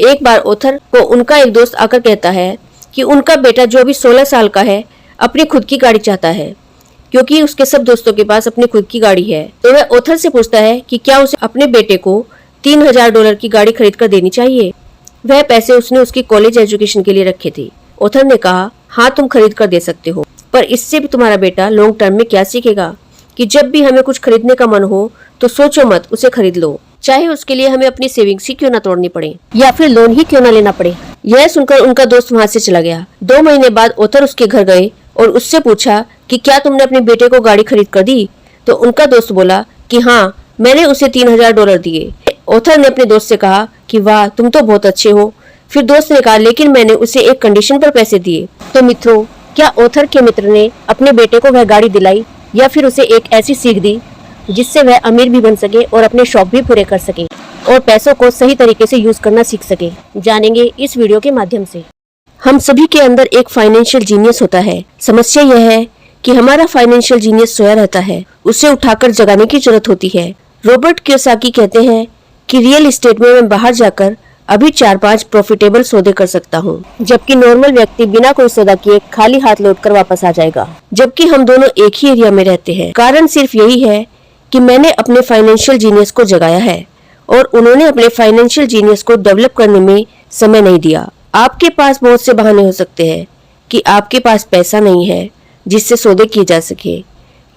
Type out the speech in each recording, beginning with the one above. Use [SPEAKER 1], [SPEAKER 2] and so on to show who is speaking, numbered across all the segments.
[SPEAKER 1] एक बार ओथर को उनका एक दोस्त आकर कहता है कि उनका बेटा जो अभी 16 साल का है अपनी खुद की गाड़ी चाहता है, क्योंकि उसके सब दोस्तों के पास अपनी खुद की गाड़ी है। तो वह ओथर से पूछता है कि क्या उसे अपने बेटे को $3000 की गाड़ी खरीद कर देनी चाहिए। वह पैसे उसने उसकी कॉलेज एजुकेशन के लिए रखे थे। ओथर ने कहा, हाँ तुम खरीद कर दे सकते हो, पर इससे भी तुम्हारा बेटा लॉन्ग टर्म में क्या सीखेगा कि जब भी हमें कुछ खरीदने का मन हो तो सोचो मत, उसे खरीद लो, चाहे उसके लिए हमें अपनी सेविंग्स ही क्यों ना तोड़नी पड़े या फिर लोन ही क्यों ना लेना पड़े। यह सुनकर उनका दोस्त वहाँ से चला गया। 2 महीने बाद ओथर उसके घर गए और उससे पूछा कि क्या तुमने अपने बेटे को गाड़ी खरीद कर दी। तो उनका दोस्त बोला कि हाँ, मैंने उसे $3000 दिए। ओथर ने अपने दोस्त से कहा कि वाह, तुम तो बहुत अच्छे हो। फिर दोस्त ने कहा, लेकिन मैंने उसे एक कंडीशन पर पैसे दिए। तो मित्रों, क्या ओथर के मित्र ने अपने बेटे को वह गाड़ी दिलाई या फिर उसे एक ऐसी सीख दी जिससे वह अमीर भी बन सके और अपने शौक भी पूरे कर सके और पैसों को सही तरीके से यूज करना सीख सके, जानेंगे इस वीडियो के माध्यम से। हम सभी के अंदर एक फाइनेंशियल जीनियस होता है। समस्या यह है कि हमारा फाइनेंशियल जीनियस सोया रहता है, उसे उठाकर जगाने की जरूरत होती है। रॉबर्ट कियोसाकी कहते हैं कि रियल एस्टेट में मैं बाहर जाकर अभी 4-5 प्रॉफिटेबल सौदे कर सकता हूँ, जबकि नॉर्मल व्यक्ति बिना कोई सौदा किए खाली हाथ लौट कर वापस आ जाएगा। जबकि हम दोनों एक ही एरिया में रहते हैं। कारण सिर्फ यही है कि मैंने अपने फाइनेंशियल जीनियस को जगाया है और उन्होंने अपने फाइनेंशियल जीनियस को डेवलप करने में समय नहीं दिया। आपके पास बहुत से बहाने हो सकते हैं कि आपके पास पैसा नहीं है जिससे सौदे किए जा सके,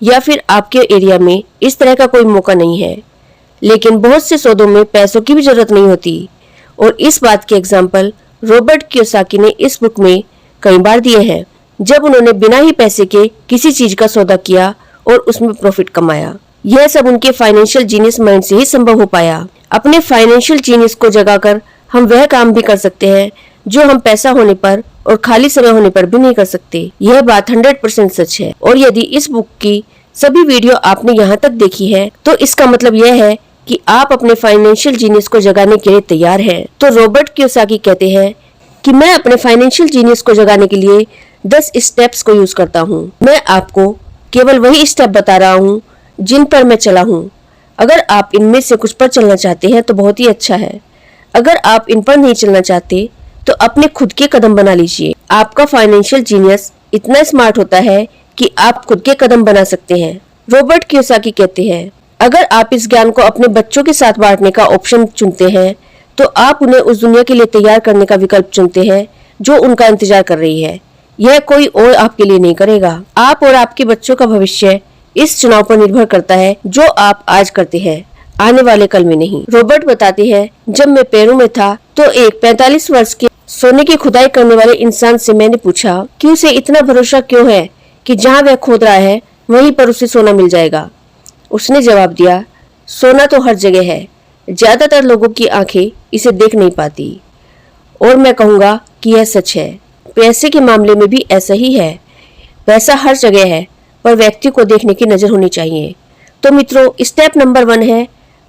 [SPEAKER 1] या फिर आपके एरिया में इस तरह का कोई मौका नहीं है। लेकिन बहुत से सौदों में पैसों की भी जरूरत नहीं होती, और इस बात के एग्जाम्पल रॉबर्ट कियोसाकी ने इस बुक में कई बार दिए हैं, जब उन्होंने बिना ही पैसे के किसी चीज का सौदा किया और उसमें प्रॉफिट कमाया। यह सब उनके फाइनेंशियल जीनियस माइंड से ही संभव हो पाया। अपने फाइनेंशियल जीनियस को जगाकर हम वह काम भी कर सकते हैं जो हम पैसा होने पर और खाली समय होने पर भी नहीं कर सकते। यह बात 100% सच है। और यदि इस बुक की सभी वीडियो आपने यहाँ तक देखी है तो इसका मतलब यह है कि आप अपने फाइनेंशियल जीनियस को जगाने के लिए तैयार हैं। तो रॉबर्ट कियोसाकी कहते हैं कि मैं अपने फाइनेंशियल जीनियस को जगाने के लिए 10 स्टेप्स को यूज करता हूँ। मैं आपको केवल वही स्टेप बता रहा हूँ जिन पर मैं चला हूँ। अगर आप इनमें से कुछ पर चलना चाहते हैं तो बहुत ही अच्छा है। अगर आप इन पर नहीं चलना चाहते तो अपने खुद के कदम बना लीजिए। आपका फाइनेंशियल जीनियस इतना स्मार्ट होता है कि आप खुद के कदम बना सकते हैं। रॉबर्ट कियोसाकी कहते हैं, अगर आप इस ज्ञान को अपने बच्चों के साथ बांटने का ऑप्शन चुनते हैं तो आप उन्हें उस दुनिया के लिए तैयार करने का विकल्प चुनते हैं जो उनका इंतजार कर रही है। यह कोई और आपके लिए नहीं करेगा। आप और आपके बच्चों का भविष्य इस चुनाव पर निर्भर करता है जो आप आज करते हैं, आने वाले कल में नहीं। रॉबर्ट बताते हैं, जब मैं पेरू में था तो एक 45 वर्ष के सोने की खुदाई करने वाले इंसान से मैंने पूछा कि उसे इतना भरोसा क्यों है कि जहाँ वह खोद रहा है वहीं पर उसे सोना मिल जाएगा। उसने जवाब दिया, सोना तो हर जगह है, ज्यादातर लोगों की आंखें इसे देख नहीं पाती। और मैं कहूँगा कि यह सच है। पैसे के मामले में भी ऐसा ही है। पैसा हर जगह है, पर व्यक्ति को देखने की नजर होनी चाहिए। तो मित्रों, स्टेप नंबर 1 है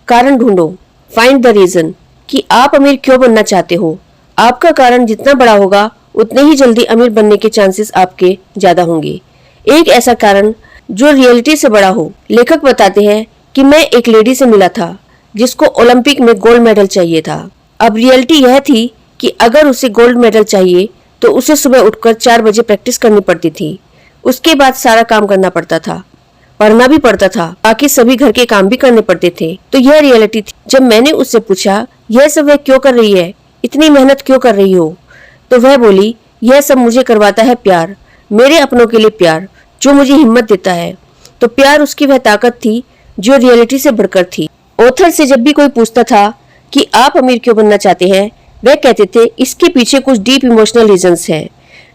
[SPEAKER 1] कारण ढूंढो, फाइंड द रीजन, कि आप अमीर क्यों बनना चाहते हो। आपका कारण जितना बड़ा होगा उतने ही जल्दी अमीर बनने के चांसेस आपके ज्यादा होंगे। एक ऐसा कारण जो रियलिटी से बड़ा हो। लेखक बताते हैं कि मैं एक लेडी से मिला था जिसको ओलंपिक में गोल्ड मेडल चाहिए था। अब रियलिटी यह थी कि अगर उसे गोल्ड मेडल चाहिए तो उसे सुबह उठकर 4 बजे प्रैक्टिस करनी पड़ती थी। उसके बाद सारा काम करना पड़ता था, पढ़ना भी पड़ता था, बाकी सभी घर के काम भी करने पड़ते थे। तो यह रियलिटी थी। जब मैंने उससे पूछा यह सब वह क्यों कर रही है, इतनी मेहनत क्यों कर रही हो, तो वह बोली, यह सब मुझे करवाता है प्यार, मेरे अपनों के लिए प्यार, जो मुझे हिम्मत देता है। तो प्यार उसकी वह ताकत थी जो रियलिटी से बढ़कर थी। ऑथर से जब भी कोई पूछता था कि आप अमीर क्यों बनना चाहते हैं, वह कहते थे इसके पीछे कुछ डीप इमोशनल रीजंस हैं।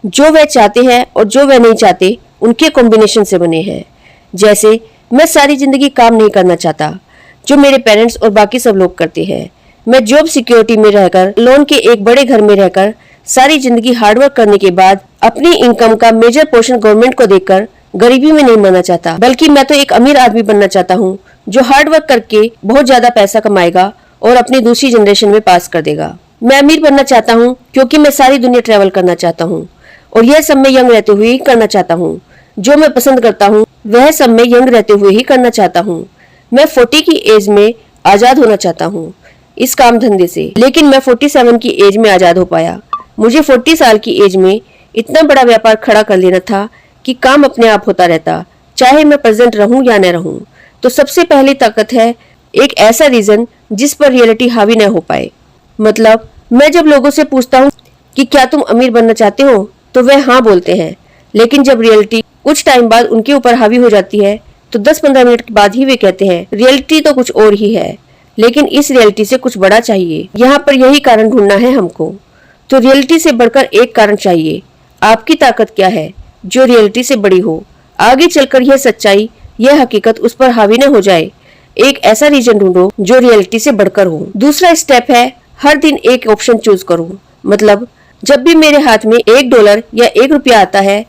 [SPEAKER 1] जो वह चाहते हैं और जो वह नहीं चाहते उनके कॉम्बिनेशन से बने हैं। जैसे मैं सारी जिंदगी काम नहीं करना चाहता जो मेरे पेरेंट्स और बाकी सब लोग करते हैं। मैं जॉब सिक्योरिटी में रहकर, लोन के एक बड़े घर में रहकर सारी जिंदगी हार्डवर्क करने के बाद अपनी इनकम का मेजर पोर्शन गवर्नमेंट को देकर गरीबी में नहीं मरना चाहता, बल्कि मैं तो एक अमीर आदमी बनना चाहता हूँ जो हार्डवर्क करके बहुत ज्यादा पैसा कमाएगा और अपनी दूसरी जनरेशन में पास कर देगा। मैं अमीर बनना चाहता हूँ क्योंकि मैं सारी दुनिया ट्रैवल करना चाहता हूँ और यह सब मैं यंग रहते हुए ही करना चाहता हूँ। जो मैं पसंद करता हूँ वह सब मैं यंग रहते हुए ही करना चाहता हूँ। मैं 40 की एज में आजाद होना चाहता हूँ। इस काम धंधे से। लेकिन मैं 47 की एज में आजाद हो पाया। मुझे 40 साल की एज में इतना बड़ा व्यापार खड़ा कर लेना था कि काम अपने आप होता रहता, चाहे मैं प्रेजेंट रहूं या न रहूं। तो सबसे पहली ताकत है एक ऐसा रीजन जिस पर रियलिटी हावी न हो पाए। मतलब मैं जब लोगों से पूछता हूँ कि क्या तुम अमीर बनना चाहते हो, तो वह हाँ बोलते हैं, लेकिन जब रियलिटी कुछ टाइम बाद उनके ऊपर हावी हो जाती है तो 10-15 मिनट के बाद ही वे कहते हैं रियलिटी तो कुछ और ही है, लेकिन इस रियलिटी से कुछ बड़ा चाहिए। यहाँ पर यही कारण ढूंढना है हमको। तो रियलिटी से बढ़कर एक कारण चाहिए। आपकी ताकत क्या है जो रियलिटी से बड़ी हो? आगे चलकर यह सच्चाई, यह हकीकत उस पर हावी न हो जाए। एक ऐसा रीजन ढूंढो जो रियलिटी से बढ़कर हो। दूसरा स्टेप है हर दिन एक ऑप्शन चूज करो। मतलब जब भी मेरे हाथ में $1 या ₹1 आता है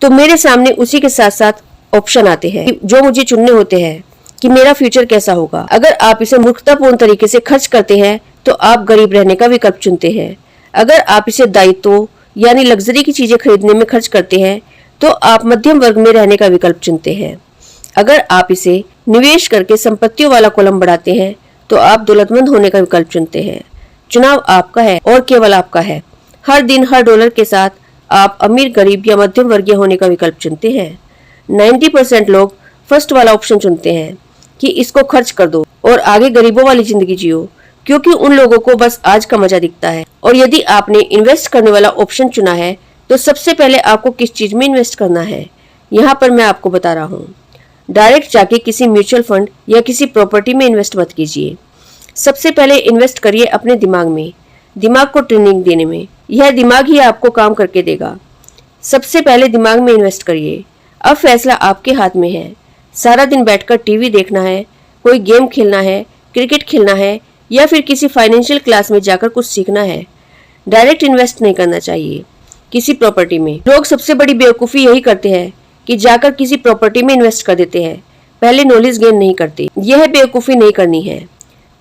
[SPEAKER 1] तो मेरे सामने उसी के साथ साथ ऑप्शन आते हैं जो मुझे चुनने होते हैं कि मेरा फ्यूचर कैसा होगा। अगर आप इसे मूर्खतापूर्ण तरीके से खर्च करते हैं तो आप गरीब रहने का विकल्प चुनते हैं। अगर आप इसे दायित्व यानी लग्जरी की चीजें खरीदने में खर्च करते हैं तो आप मध्यम वर्ग में रहने का विकल्प चुनते हैं। अगर आप इसे निवेश करके संपत्तियों वाला कॉलम बढ़ाते हैं तो आप दौलतमंद होने का विकल्प चुनते हैं। चुनाव आपका है और केवल आपका है। हर दिन हर डॉलर के साथ आप अमीर, गरीब या मध्यम वर्गीय होने का विकल्प चुनते हैं। 90% लोग फर्स्ट वाला ऑप्शन चुनते हैं कि इसको खर्च कर दो और आगे गरीबों वाली जिंदगी जियो, क्योंकि उन लोगों को बस आज का मजा दिखता है। और यदि आपने इन्वेस्ट करने वाला ऑप्शन चुना है तो सबसे पहले आपको किस चीज में इन्वेस्ट करना है, यहाँ पर मैं आपको बता रहा हूँ। डायरेक्ट जाके किसी म्यूचुअल फंड या किसी प्रॉपर्टी में इन्वेस्ट मत कीजिए। सबसे पहले इन्वेस्ट करिए अपने दिमाग में, दिमाग को ट्रेनिंग देने में। यह दिमाग ही आपको काम करके देगा। सबसे पहले दिमाग में इन्वेस्ट करिए। अब फैसला आपके हाथ में है। सारा दिन बैठकर टीवी देखना है, कोई गेम खेलना है, क्रिकेट खेलना है या फिर किसी फाइनेंशियल क्लास में जाकर कुछ सीखना है। डायरेक्ट इन्वेस्ट नहीं करना चाहिए किसी प्रॉपर्टी में। लोग सबसे बड़ी बेवकूफ़ी यही करते हैं कि जाकर किसी प्रॉपर्टी में इन्वेस्ट कर देते हैं, पहले नॉलेज गेन नहीं करते। यह बेवकूफ़ी नहीं करनी है।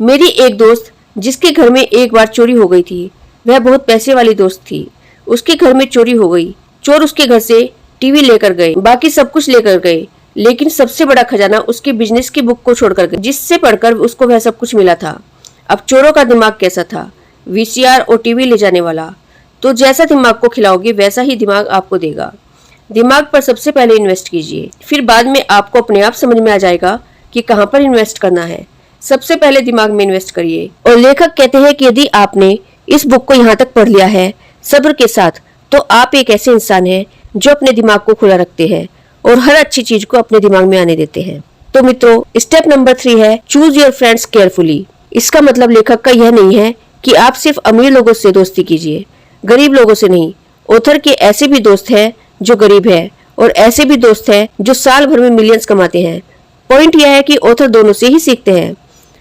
[SPEAKER 1] मेरी एक दोस्त जिसके घर में एक बार चोरी हो गई थी, वह बहुत पैसे वाली दोस्त थी। उसके घर में चोरी हो गई। चोर उसके घर से टीवी लेकर गए, बाकी सब कुछ लेकर गए, लेकिन सबसे बड़ा खजाना उसके बिजनेस की बुक को छोड़कर गए, जिससे पढ़कर उसको वह सब कुछ मिला था। अब चोरों का दिमाग कैसा था? VCR और टीवी ले जाने वाला। तो जैसा दिमाग को खिलाओगे वैसा ही दिमाग आपको देगा। दिमाग पर सबसे पहले इन्वेस्ट कीजिए, फिर बाद में आपको अपने आप समझ में आ जाएगा कि कहाँ पर इन्वेस्ट करना है। सबसे पहले दिमाग में इन्वेस्ट करिए। और लेखक कहते हैं कि यदि आपने इस बुक को यहाँ तक पढ़ लिया है सब्र के साथ, तो आप एक ऐसे इंसान हैं जो अपने दिमाग को खुला रखते हैं और हर अच्छी चीज को अपने दिमाग में आने देते हैं। तो मित्रों, स्टेप नंबर 3 है चूज योर फ्रेंड्स केयरफुली। इसका मतलब लेखक का यह नहीं है कि आप सिर्फ अमीर लोगों से दोस्ती कीजिए, गरीब लोगों से नहीं। ऑथर के ऐसे भी दोस्त हैं जो गरीब है और ऐसे भी दोस्त हैं जो साल भर में मिलियंस कमाते हैं। पॉइंट यह है कि ऑथर दोनों से ही सीखते हैं।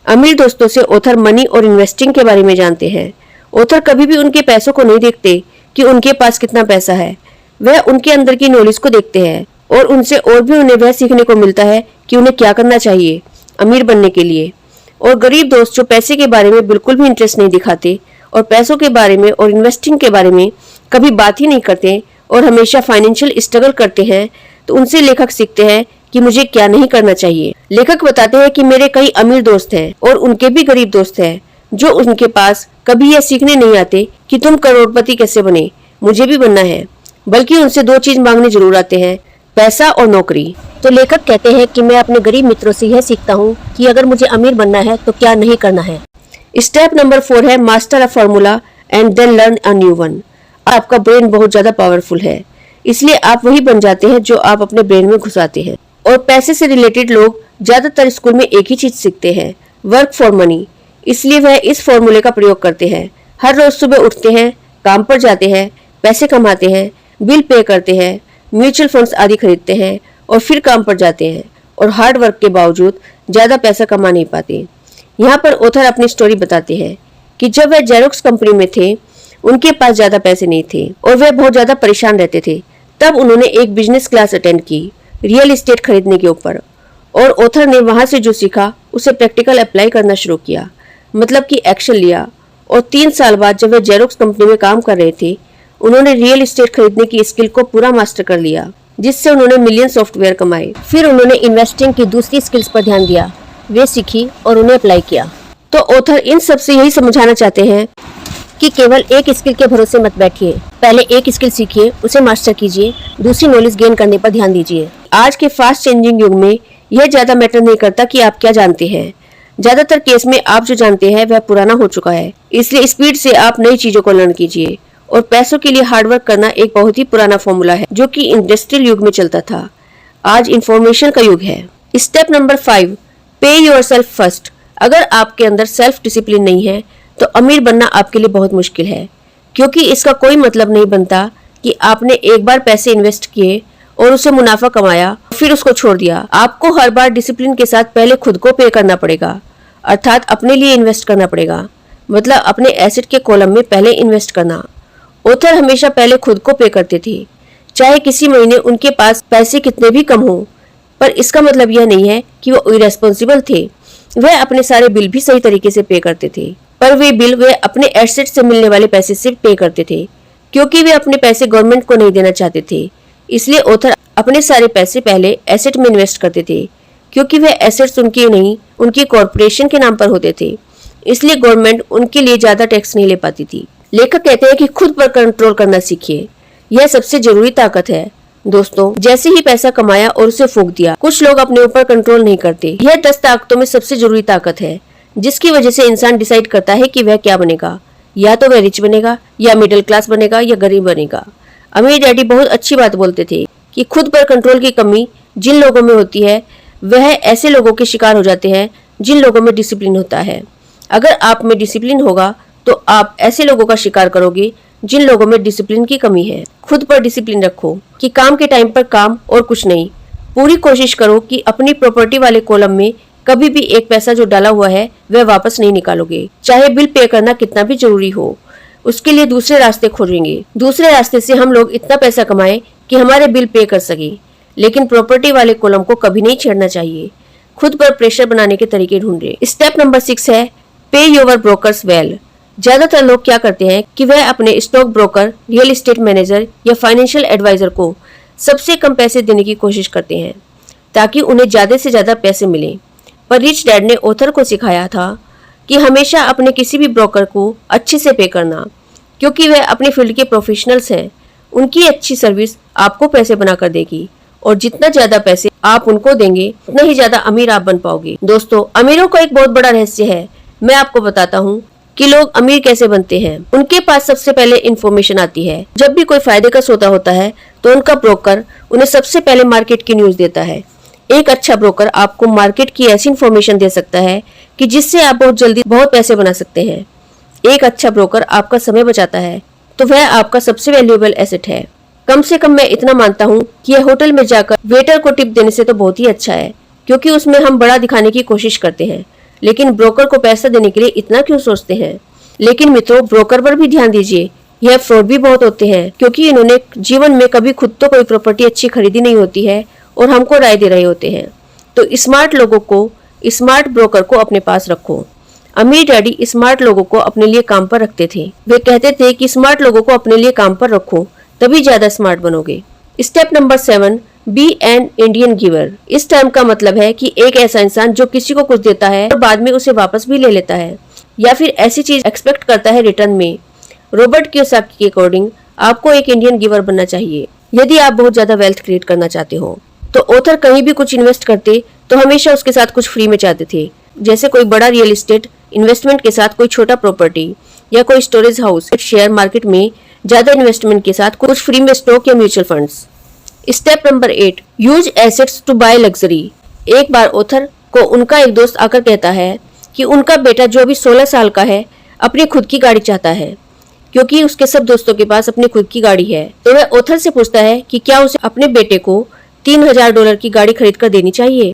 [SPEAKER 1] अमीर दोस्तों से ऑथर मनी और इन्वेस्टिंग के बारे में जानते हैं। ऑथर कभी भी उनके पैसों को नहीं देखते कि उनके पास कितना पैसा है, वह उनके अंदर की नॉलेज को देखते हैं और उनसे और भी उन्हें वह सीखने को मिलता है कि उन्हें क्या करना चाहिए अमीर बनने के लिए। और गरीब दोस्त जो पैसे के बारे में बिल्कुल भी इंटरेस्ट नहीं दिखाते और पैसों के बारे में और इन्वेस्टिंग के बारे में कभी बात ही नहीं करते और हमेशा फाइनेंशियल स्ट्रगल करते हैं, तो उनसे लेखक सीखते हैं कि मुझे क्या नहीं करना चाहिए। लेखक बताते हैं कि मेरे कई अमीर दोस्त हैं और उनके भी गरीब दोस्त हैं जो उनके पास कभी यह सीखने नहीं आते कि तुम करोड़पति कैसे बने, मुझे भी बनना है, बल्कि उनसे 2 चीज मांगने जरूर आते हैं, पैसा और नौकरी। तो लेखक कहते हैं कि मैं अपने गरीब मित्रों से यह सीखता हूँ कि अगर मुझे अमीर बनना है तो क्या नहीं करना है। स्टेप नंबर 4 है master a formula and then learn a new one. आपका ब्रेन बहुत ज्यादा पावरफुल है, इसलिए आप वही बन जाते हैं जो आप अपने ब्रेन में घुसाते हैं। और पैसे से रिलेटेड लोग ज्यादातर स्कूल में एक ही चीज सीखते हैं, वर्क फॉर मनी। इसलिए वह इस फॉर्मूले का प्रयोग करते हैं। हर रोज सुबह उठते हैं, काम पर जाते हैं, पैसे कमाते हैं, बिल पे करते हैं, म्यूचुअल फंड्स आदि खरीदते हैं और फिर काम पर जाते हैं और हार्ड वर्क के बावजूद ज्यादा पैसा कमा नहीं पाते। यहाँ पर ऑथर अपनी स्टोरी बताते हैं कि जब वह जेरोक्स कंपनी में थे, उनके पास ज्यादा पैसे नहीं थे और वह बहुत ज्यादा परेशान रहते थे। तब उन्होंने एक बिजनेस क्लास अटेंड की रियल एस्टेट खरीदने के ऊपर, और ऑथर ने वहां से जो सीखा उसे प्रैक्टिकल अप्लाई करना शुरू किया, मतलब कि एक्शन लिया। और 3 साल बाद जब वह जेरोक्स कंपनी में काम कर रहे थे, उन्होंने रियल एस्टेट खरीदने की स्किल को पूरा मास्टर कर लिया, जिससे उन्होंने मिलियन सॉफ्टवेयर कमाए। फिर उन्होंने इन्वेस्टिंग की दूसरी स्किल्स पर ध्यान दिया, वे सीखी और उन्हें अप्लाई किया। तो ऑथर इन सब से यही समझाना चाहते हैं कि केवल एक स्किल के भरोसे मत बैठिए। पहले एक स्किल सीखिए, उसे मास्टर कीजिए, दूसरी नॉलेज गेन करने पर ध्यान दीजिए। आज के फास्ट चेंजिंग युग में यह ज्यादा मैटर नहीं करता कि आप क्या जानते हैं। ज्यादातर केस में आप जो जानते हैं वह पुराना हो चुका है, इसलिए स्पीड से आप नई चीजों को लर्न कीजिए। और पैसों के लिए हार्डवर्क करना एक बहुत ही पुराना फॉर्मूला है जो कि इंडस्ट्रियल युग में चलता था। आज इंफॉर्मेशन का युग है। स्टेप नंबर 5, पे योरसेल्फ फर्स्ट। अगर आपके अंदर सेल्फ डिसिप्लिन नहीं है तो अमीर बनना आपके लिए बहुत मुश्किल है, क्योंकि इसका कोई मतलब नहीं बनता कि आपने एक बार पैसे इन्वेस्ट किए और उसे मुनाफा कमाया फिर उसको छोड़ दिया। आपको हर बार डिसिप्लिन के साथ पहले खुद को पे करना पड़ेगा, अर्थात अपने लिए इन्वेस्ट करना पड़ेगा, मतलब अपने एसेट के कॉलम में पहले इन्वेस्ट करना। ऑथर हमेशा पहले खुद को पे करते थे, चाहे किसी महीने उनके पास पैसे कितने भी कम हो। पर इसका मतलब यह नहीं है कि वो इरेस्पॉन्सिबल थे। वह अपने सारे बिल भी सही तरीके से पे करते थे, पर वे अपने एसेट से मिलने वाले पैसे से पे करते थे, क्योंकि वे अपने पैसे गवर्नमेंट को नहीं देना चाहते थे। इसलिए ऑथर अपने सारे पैसे पहले एसेट में इन्वेस्ट करते थे, क्योंकि वह एसेट्स उनके नहीं, उनकी कॉर्पोरेशन के नाम पर होते थे। इसलिए गवर्नमेंट उनके लिए ज्यादा टैक्स नहीं ले पाती थी। लेखक कहते हैं कि खुद पर कंट्रोल करना सीखिए, यह सबसे जरूरी ताकत है। दोस्तों, जैसे ही पैसा कमाया और उसे फूंक दिया। कुछ लोग अपने ऊपर कंट्रोल नहीं करते। यह 10 ताकतों में सबसे जरूरी ताकत है, जिसकी वजह से इंसान डिसाइड करता है कि वह क्या बनेगा। या तो वह रिच बनेगा, या मिडिल क्लास बनेगा, या गरीब बनेगा। अमीर डैडी बहुत अच्छी बात बोलते थे कि खुद पर कंट्रोल की कमी जिन लोगों में होती है वह ऐसे लोगों के शिकार हो जाते हैं जिन लोगों में डिसिप्लिन होता है। अगर आप में डिसिप्लिन होगा तो आप ऐसे लोगों का शिकार करोगे जिन लोगों में डिसिप्लिन की कमी है। खुद पर डिसिप्लिन रखो कि काम के टाइम पर काम और कुछ नहीं। पूरी कोशिश करो कि अपनी प्रॉपर्टी वाले कॉलम में कभी भी एक पैसा जो डाला हुआ है वह वापस नहीं निकालोगे, चाहे बिल पे करना कितना भी जरूरी हो। उसके लिए दूसरे रास्ते खोजेंगे। दूसरे रास्ते से हम लोग इतना पैसा कमाएं कि हमारे बिल पे कर सके, लेकिन प्रॉपर्टी वाले कॉलम को कभी नहीं छेड़ना चाहिए। खुद पर प्रेशर बनाने के तरीके ढूंढे। स्टेप नंबर 6 है, पे योर ब्रोकर्स वेल। ज्यादातर लोग क्या करते हैं कि वह अपने stock broker, real estate manager या फाइनेंशियल एडवाइजर को सबसे कम पैसे देने की कोशिश करते हैं ताकि उन्हें ज्यादा से ज्यादा पैसे मिले। पर रिच डैड ने ऑथर को सिखाया था कि हमेशा अपने किसी भी ब्रोकर को अच्छे से पे करना, क्योंकि वह अपने फील्ड के प्रोफेशनल्स हैं। उनकी अच्छी सर्विस आपको पैसे बनाकर देगी, और जितना ज्यादा पैसे आप उनको देंगे उतना ही ज्यादा अमीर आप बन पाओगे। दोस्तों, अमीरों का एक बहुत बड़ा रहस्य है। मैं आपको बताता हूँ कि लोग अमीर कैसे बनते हैं। उनके पास सबसे पहले इन्फॉर्मेशन आती है। जब भी कोई फायदे का सौदा होता है तो उनका ब्रोकर उन्हें सबसे पहले मार्केट की न्यूज देता है। एक अच्छा ब्रोकर आपको मार्केट की ऐसी इन्फॉर्मेशन दे सकता है कि जिससे आप बहुत जल्दी बहुत पैसे बना सकते हैं। एक अच्छा ब्रोकर आपका समय बचाता है, तो वह आपका सबसे वैल्यूएबल एसेट है। कम से कम मैं इतना मानता हूँ कि यह होटल में जाकर वेटर को टिप देने से तो बहुत ही अच्छा है, क्योंकि उसमें हम बड़ा दिखाने की कोशिश करते हैं, लेकिन ब्रोकर को पैसा देने के लिए इतना क्यों सोचते हैं। लेकिन मित्रों, ब्रोकर पर भी ध्यान दीजिए, यह फ्रॉड भी बहुत होते हैं, क्योंकि इन्होंने जीवन में कभी खुद तो कोई प्रॉपर्टी अच्छी खरीदी नहीं होती है और हमको राय दे रहे होते हैं। तो स्मार्ट लोगों को, स्मार्ट ब्रोकर को अपने पास रखो। अमीर डैडी स्मार्ट लोगों को अपने लिए काम पर रखते थे। वे कहते थे कि स्मार्ट लोगों को अपने लिए काम पर रखो, तभी ज्यादा स्मार्ट बनोगे। Step number 7, be an Indian giver. इस टर्म का मतलब है कि एक ऐसा इंसान जो किसी को कुछ देता है और बाद में उसे वापस भी ले लेता है, या फिर ऐसी चीज एक्सपेक्ट करता है रिटर्न में। रॉबर्ट कियोसाकी के अकॉर्डिंग आपको एक इंडियन गिवर बनना चाहिए यदि आप बहुत ज्यादा वेल्थ क्रिएट करना चाहते हो। तो ऑथर कहीं भी कुछ इन्वेस्ट करते तो हमेशा उसके साथ कुछ फ्री में चाहते थे, जैसे कोई बड़ा रियल एस्टेट इन्वेस्टमेंट के साथ कोई छोटा प्रॉपर्टी, या कोई स्टोरेज हाउस, शेयर मार्केट में ज्यादा इन्वेस्टमेंट के साथ कुछ फ्री में स्टॉक या mutual funds. Step number 8, use assets to buy luxury. एक बार ऑथर को उनका एक दोस्त आकर कहता है कि उनका बेटा जो अभी 16 साल का है अपनी खुद की गाड़ी चाहता है, क्योंकि उसके सब दोस्तों के पास अपनी खुद की गाड़ी है। तो वह ऑथर से पूछता है कि क्या उसे अपने बेटे को $3000 की गाड़ी खरीद कर देनी चाहिए।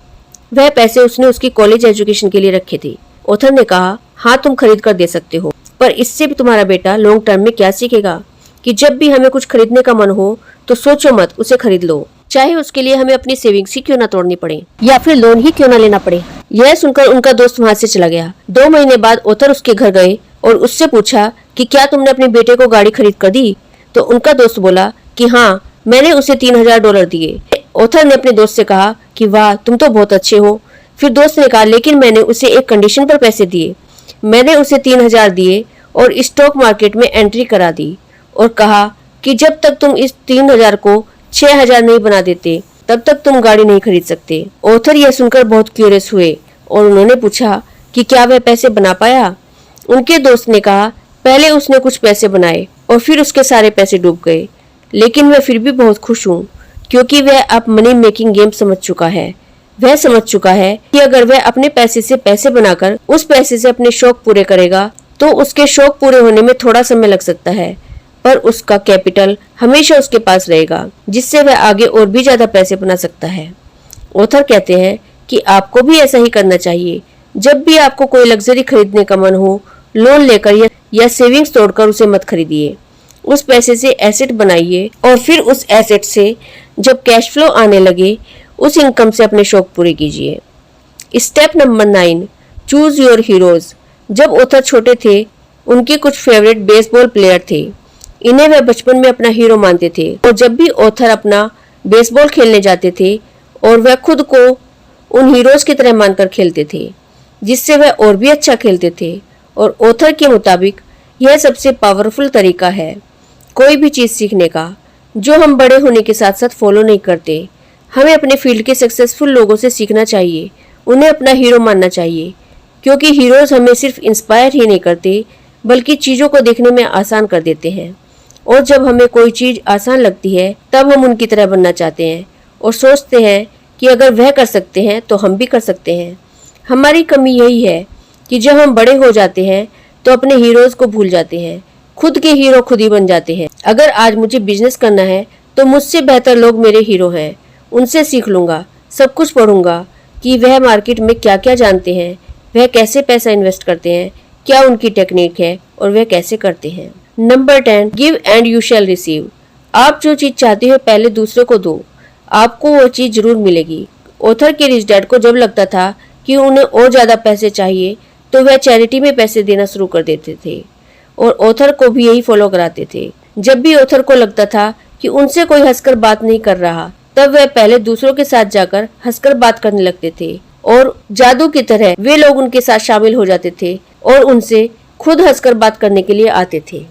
[SPEAKER 1] वह पैसे उसने उसकी कॉलेज एजुकेशन के लिए रखे थे। ऑथर ने कहा, हाँ तुम खरीद कर दे सकते हो, पर इससे भी तुम्हारा बेटा लॉन्ग टर्म में क्या सीखेगा कि जब भी हमें कुछ खरीदने का मन हो तो सोचो मत, उसे खरीद लो, चाहे उसके लिए हमें अपनी सेविंग्स ही क्यों ना तोड़नी पड़े या फिर लोन ही क्यों ना लेना पड़े। यह सुनकर उनका दोस्त वहाँ से चला गया। 2 महीने बाद ऑथर उसके घर गए और उससे पूछा कि क्या तुमने अपने बेटे को गाड़ी खरीद कर दी। तो उनका दोस्त बोला कि हाँ, मैंने उसे $3000 दिए। ऑथर ने अपने दोस्त से कहा कि वाह, तुम तो बहुत अच्छे हो। फिर दोस्त ने कहा, लेकिन मैंने उसे एक कंडीशन पर पैसे दिए मैंने उसे 3,000 दिए और स्टॉक मार्केट में एंट्री करा दी और कहा कि जब तक तुम इस 3,000 को 6,000 नहीं बना देते तब तक तुम गाड़ी नहीं खरीद सकते। ऑथर यह सुनकर बहुत क्यूरियस हुए और उन्होंने पूछा कि क्या वह पैसे बना पाया। उनके दोस्त ने कहा पहले उसने कुछ पैसे बनाए और फिर उसके सारे पैसे डूब गए, लेकिन मैं फिर भी बहुत खुश हूँ क्योंकि वह अब मनी मेकिंग गेम समझ चुका है। वह समझ चुका है कि अगर वह अपने पैसे से पैसे बनाकर उस पैसे से अपने शौक पूरे करेगा तो उसके शौक पूरे होने में थोड़ा समय लग सकता है, पर उसका कैपिटल हमेशा उसके पास रहेगा जिससे वह आगे और भी ज्यादा पैसे बना सकता है। ऑथर कहते हैं कि आपको भी ऐसा ही करना चाहिए। जब भी आपको कोई लग्जरी खरीदने का मन हो, लोन लेकर या सेविंग्स तोड़कर उसे मत खरीदिए। उस पैसे से एसेट बनाइए और फिर उस एसेट से जब कैश फ्लो आने लगे उस इनकम से अपने शौक पूरे कीजिए। Step number 9, choose your heroes. जब ऑथर छोटे थे उनके कुछ फेवरेट बेसबॉल प्लेयर थे। इन्हें वह बचपन में अपना हीरो मानते थे और जब भी ऑथर अपना बेसबॉल खेलने जाते थे और वह खुद को उन हीरोज की तरह मानकर खेलते थे जिससे वह और भी अच्छा खेलते थे। और ऑथर के मुताबिक यह सबसे पावरफुल तरीका है कोई भी चीज सीखने का जो हम बड़े होने के साथ साथ फॉलो नहीं करते। हमें अपने फील्ड के सक्सेसफुल लोगों से सीखना चाहिए, उन्हें अपना हीरो मानना चाहिए क्योंकि हीरोज हमें सिर्फ इंस्पायर ही नहीं करते बल्कि चीज़ों को देखने में आसान कर देते हैं। और जब हमें कोई चीज़ आसान लगती है तब हम उनकी तरह बनना चाहते हैं और सोचते हैं कि अगर वह कर सकते हैं तो हम भी कर सकते हैं। हमारी कमी यही है कि जब हम बड़े हो जाते हैं तो अपने हीरोज को भूल जाते हैं, खुद के हीरो खुद ही बन जाते हैं। अगर आज मुझे बिजनेस करना है तो मुझसे बेहतर लोग मेरे हीरो हैं, उनसे सीख लूँगा, सब कुछ पढ़ूंगा कि वह मार्केट में क्या क्या जानते हैं, वह कैसे पैसा इन्वेस्ट करते हैं, क्या उनकी टेक्निक है और वह कैसे करते हैं। Number 10, give and you shall receive. आप जो चीज़ चाहते हो पहले दूसरे को दो, आपको वो चीज़ जरूर मिलेगी। ऑथर के रिच डैड को जब लगता था कि उन्हें और ज़्यादा पैसे चाहिए तो वह चैरिटी में पैसे देना शुरू कर देते थे और ऑथर को भी यही फॉलो कराते थे। जब भी ऑथर को लगता था कि उनसे कोई हंसकर बात नहीं कर रहा तब वह पहले दूसरों के साथ जाकर हंसकर बात करने लगते थे और जादू की तरह वे लोग उनके साथ शामिल हो जाते थे और उनसे खुद हंसकर बात करने के लिए आते थे।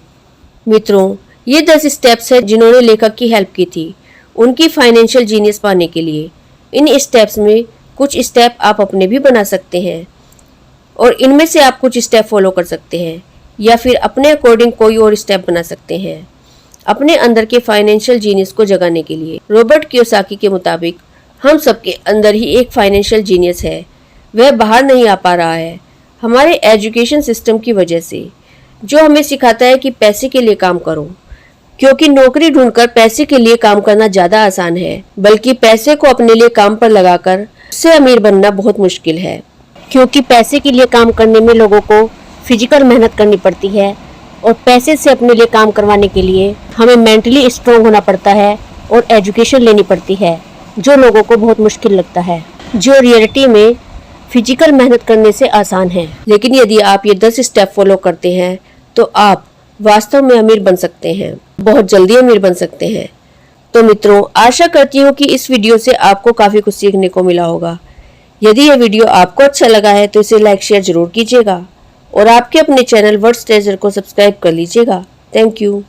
[SPEAKER 1] मित्रों, ये 10 स्टेप्स है जिन्होंने लेखक की हेल्प की थी उनकी फाइनेंशियल जीनियस पाने के लिए। इन स्टेप्स में कुछ स्टेप आप अपने भी बना सकते हैं और इनमें से आप कुछ स्टेप फॉलो कर सकते हैं या फिर अपने अकॉर्डिंग कोई और स्टेप बना सकते हैं अपने अंदर के फाइनेंशियल जीनियस को जगाने के लिए। रॉबर्ट कियोसाकी के मुताबिक हम सबके अंदर ही एक फाइनेंशियल जीनियस है, वह बाहर नहीं आ पा रहा है हमारे एजुकेशन सिस्टम की वजह से, जो हमें सिखाता है कि पैसे के लिए काम करो, क्योंकि नौकरी ढूंढकर पैसे के लिए काम करना ज़्यादा आसान है, बल्कि पैसे को अपने लिए काम पर लगाकर उससे अमीर बनना बहुत मुश्किल है। क्योंकि पैसे के लिए काम करने में लोगों को फिजिकल मेहनत करनी पड़ती है और पैसे से अपने लिए काम करवाने के लिए हमें मेंटली स्ट्रांग होना पड़ता है और एजुकेशन लेनी पड़ती है, जो लोगों को बहुत मुश्किल लगता है, जो रियलिटी में फिजिकल मेहनत करने से आसान है। लेकिन यदि आप ये 10 स्टेप फॉलो करते हैं तो आप वास्तव में अमीर बन सकते हैं, बहुत जल्दी अमीर बन सकते हैं। तो मित्रों, आशा करती हूँ कि इस वीडियो से आपको काफ़ी कुछ सीखने को मिला होगा। यदि यह वीडियो आपको अच्छा लगा है तो इसे लाइक शेयर जरूर कीजिएगा और आपके अपने चैनल वर्ड्स ट्रेजर को सब्सक्राइब कर लीजिएगा। Thank you.